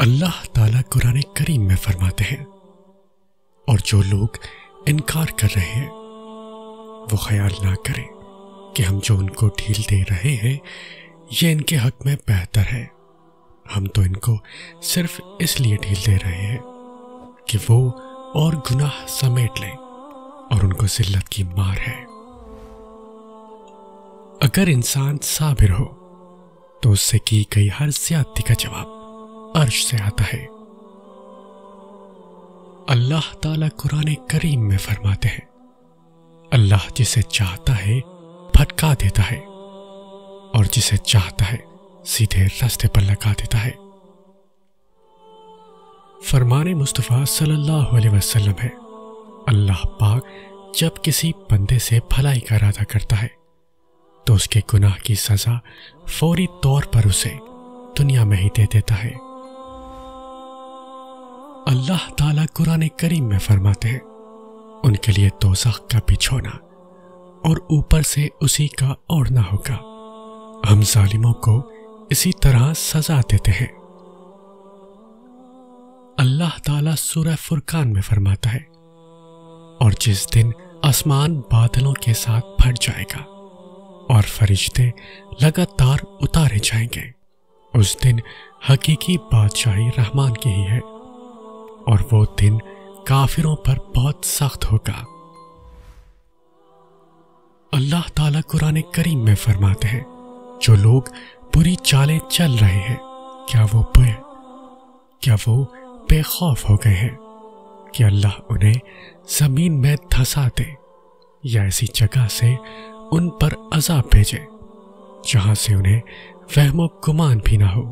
اللہ تعالیٰ قرآن کریم میں فرماتے ہیں، اور جو لوگ انکار کر رہے ہیں وہ خیال نہ کریں کہ ہم جو ان کو ڈھیل دے رہے ہیں یہ ان کے حق میں بہتر ہے، ہم تو ان کو صرف اس لیے ڈھیل دے رہے ہیں کہ وہ اور گناہ سمیٹ لیں اور ان کو ذلت کی مار ہے۔ اگر انسان صابر ہو تو اس سے کی گئی ہر زیادتی کا جواب عرش سے آتا ہے۔ اللہ تعالیٰ قرآن کریم میں فرماتے ہیں، اللہ جسے چاہتا ہے بھٹکا دیتا ہے اور جسے چاہتا ہے سیدھے راستے پر لگا دیتا ہے۔ فرمان مصطفیٰ صلی اللہ علیہ وسلم ہے، اللہ پاک جب کسی بندے سے بھلائی کا ارادہ کرتا ہے تو اس کے گناہ کی سزا فوری طور پر اسے دنیا میں ہی دے دیتا ہے۔ اللہ تعالیٰ قرآن کریم میں فرماتے ہیں، ان کے لیے دوزخ کا بچھونا اور اوپر سے اسی کا اوڑھنا ہوگا، ہم ظالموں کو اسی طرح سزا دیتے ہیں۔ اللہ تعالیٰ سورہ فرقان میں فرماتا ہے، اور جس دن آسمان بادلوں کے ساتھ پھٹ جائے گا اور فرشتے لگاتار اتارے جائیں گے، اس دن حقیقی بادشاہی رحمان کی ہی ہے، اور وہ دن کافروں پر بہت سخت ہوگا۔ اللہ تعالیٰ قرآن کریم میں فرماتے ہیں، جو لوگ بری چالیں چل رہے ہیں کیا وہ بے خوف ہو گئے ہیں کہ اللہ انہیں زمین میں دھسا دے یا ایسی جگہ سے ان پر عذاب بھیجے جہاں سے انہیں وہم و گمان بھی نہ ہو۔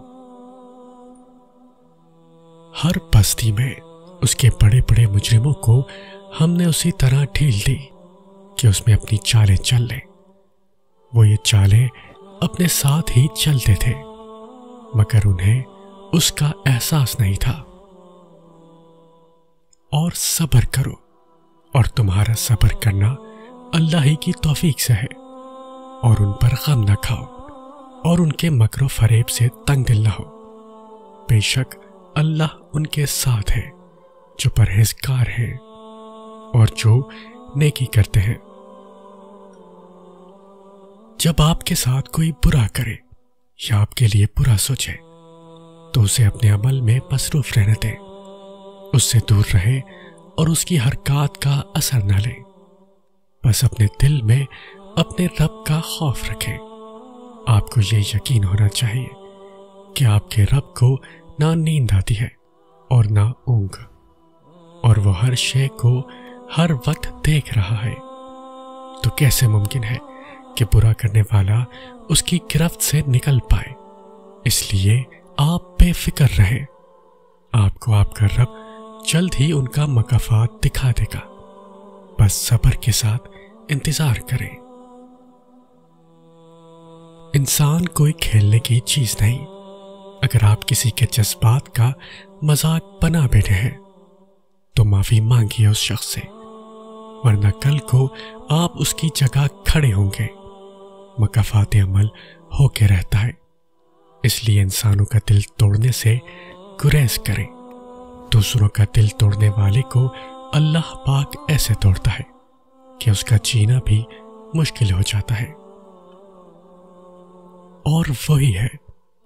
ہر بستی میں اس کے بڑے بڑے مجرموں کو ہم نے اسی طرح ڈھیل دی کہ اس میں اپنی چالیں چل لیں۔ وہ یہ چالیں اپنے ساتھ ہی چلتے تھے مگر انہیں اس کا احساس نہیں تھا۔ اور صبر کرو، اور تمہارا صبر کرنا اللہ ہی کی توفیق سے ہے، اور ان پر غم نہ کھاؤ اور ان کے مکر و فریب سے تنگ دل نہ ہو، بے شک اللہ ان کے ساتھ ہے جو پرہیزگار ہیں اور جو نیکی کرتے ہیں۔ جب آپ کے ساتھ کوئی برا کرے یا آپ کے لیے برا سوچے تو اسے اپنے عمل میں مصروف رہنے دیں، اس سے دور رہے اور اس کی حرکات کا اثر نہ لیں، بس اپنے دل میں اپنے رب کا خوف رکھیں۔ آپ کو یہ یقین ہونا چاہیے کہ آپ کے رب کو نہ نیند آتی ہے اور نہ اونگ، اور وہ ہر شے کو ہر وقت دیکھ رہا ہے۔ تو کیسے ممکن ہے کہ برا کرنے والا اس کی گرفت سے نکل پائے؟ اس لیے آپ بے فکر رہیں، آپ کو آپ کا رب جلد ہی ان کا مکافات دکھا دے گا، بس صبر کے ساتھ انتظار کریں۔ انسان کوئی کھیلنے کی چیز نہیں، اگر آپ کسی کے جذبات کا مذاق بنا بیٹھے ہیں تو معافی مانگیے اس شخص سے، ورنہ کل کو آپ اس کی جگہ کھڑے ہوں گے۔ مکافات عمل ہو کے رہتا ہے، اس لیے انسانوں کا دل توڑنے سے گریز کریں۔ دوسروں کا دل توڑنے والے کو اللہ پاک ایسے توڑتا ہے کہ اس کا جینا بھی مشکل ہو جاتا ہے۔ اور وہی ہے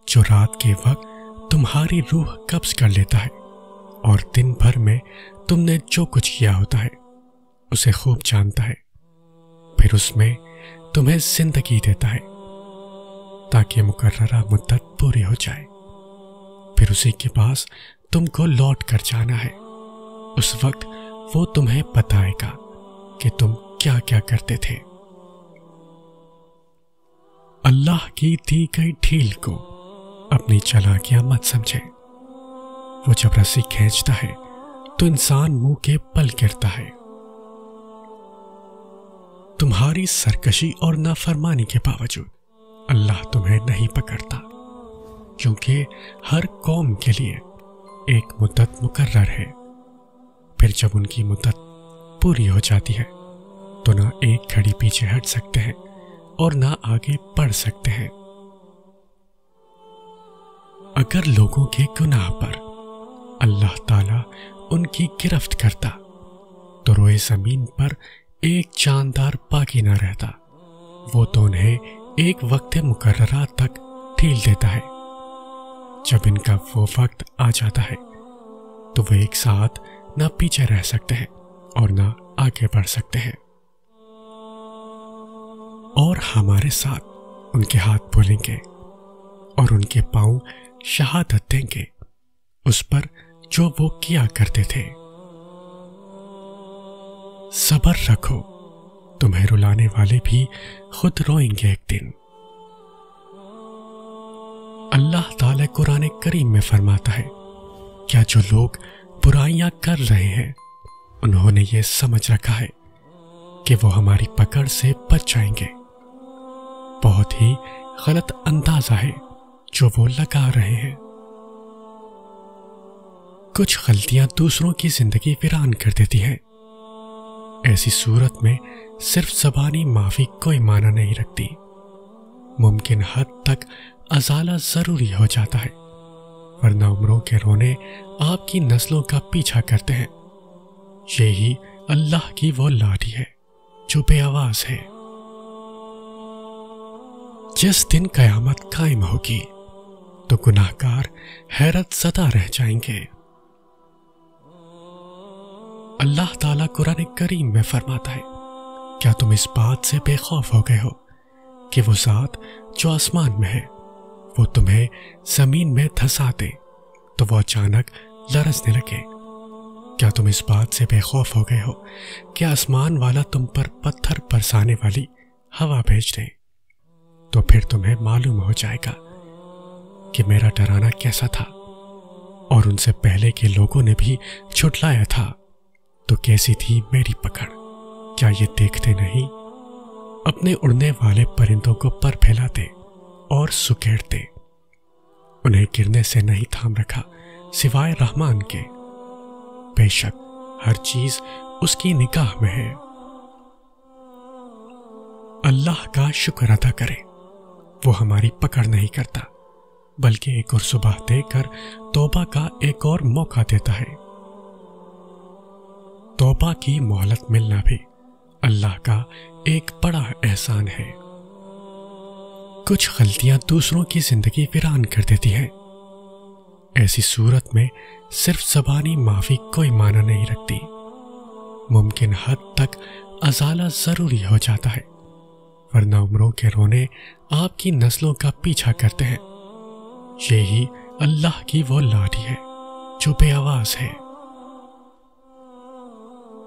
جو رات کے وقت تمہاری روح قبض کر لیتا ہے اور دن بھر میں تم نے جو کچھ کیا ہوتا ہے اسے خوب جانتا ہے، پھر اس میں تمہیں زندگی دیتا ہے تاکہ مقررہ مدت پوری ہو جائے، پھر اسی کے پاس تم کو لوٹ کر جانا ہے۔ اس وقت وہ تمہیں بتائے گا کہ تم کیا کیا کرتے تھے۔ اللہ کی دی گئی ڈھیل کو اپنی چالاکیاں مت سمجھے، وہ جب رسی کھینچتا ہے تو انسان منہ کے بل گرتا ہے۔ تمہاری سرکشی اور نافرمانی کے باوجود اللہ تمہیں نہیں پکڑتا، کیونکہ ہر قوم کے لیے ایک مدت مقرر ہے، پھر جب ان کی مدت پوری ہو جاتی ہے تو نہ ایک گھڑی پیچھے ہٹ سکتے ہیں اور نہ آگے بڑھ سکتے ہیں۔ اگر لوگوں کے گناہ پر اللہ تعالیٰ ان کی گرفت کرتا تو روئے زمین پر ایک جاندار باقی نہ رہتا، وہ تو انہیں ایک وقت مقررہ تک ڈھیل دیتا ہے۔ جب ان کا وہ وقت آ جاتا ہے تو وہ ایک ساتھ نہ پیچھے رہ سکتے ہیں اور نہ آگے بڑھ سکتے ہیں، اور ہمارے ساتھ ان کے ہاتھ بولیں گے اور ان کے پاؤں شہادت دیں گے اس پر جو وہ کیا کرتے تھے۔ صبر رکھو، تمہیں رلانے والے بھی خود روئیں گے ایک دن۔ اللہ تعالیٰ قرآن کریم میں فرماتا ہے، کیا جو لوگ برائیاں کر رہے ہیں انہوں نے یہ سمجھ رکھا ہے کہ وہ ہماری پکڑ سے بچ جائیں گے؟ بہت ہی غلط اندازہ ہے جو وہ لگا رہے ہیں۔ کچھ غلطیاں دوسروں کی زندگی ویران کر دیتی ہیں، ایسی صورت میں صرف زبانی معافی کوئی معنی نہیں رکھتی، ممکن حد تک ازالہ ضروری ہو جاتا ہے، ورنہ عمروں کے رونے آپ کی نسلوں کا پیچھا کرتے ہیں۔ یہی اللہ کی وہ لاٹھی ہے جو بے آواز ہے۔ جس دن قیامت قائم ہوگی تو گناہگار حیرت زدہ رہ جائیں گے۔ اللہ تعالیٰ قرآن کریم میں فرماتا ہے، کیا تم اس بات سے بے خوف ہو گئے ہو کہ وہ ذات جو آسمان میں ہے وہ تمہیں زمین میں دھسا دے تو وہ اچانک لرزنے لگے؟ کیا تم اس بات سے بے خوف ہو گئے ہو کہ آسمان والا تم پر پتھر برسانے والی ہوا بھیج دے تو پھر تمہیں معلوم ہو جائے گا کہ میرا ڈرانا کیسا تھا، اور ان سے پہلے کے لوگوں نے بھی جھٹلایا تھا تو کیسی تھی میری پکڑ؟ کیا یہ دیکھتے نہیں؟ اپنے اڑنے والے پرندوں کو پر پھیلاتے اور سکیڑتے، انہیں گرنے سے نہیں تھام رکھا سوائے رحمان کے۔ بے شک ہر چیز اس کی نگاہ میں ہے۔ اللہ کا شکر ادا کرے، وہ ہماری پکڑ نہیں کرتا بلکہ ایک اور صبح دے کر توبہ کا ایک اور موقع دیتا ہے۔ توبہ کی مہلت ملنا بھی اللہ کا ایک بڑا احسان ہے۔ کچھ غلطیاں دوسروں کی زندگی ویران کر دیتی ہیں، ایسی صورت میں صرف زبانی معافی کوئی معنی نہیں رکھتی، ممکن حد تک ازالہ ضروری ہو جاتا ہے، ورنہ عمروں کے رونے آپ کی نسلوں کا پیچھا کرتے ہیں۔ یہی اللہ کی وہ لاٹھی ہے جو بے آواز ہے۔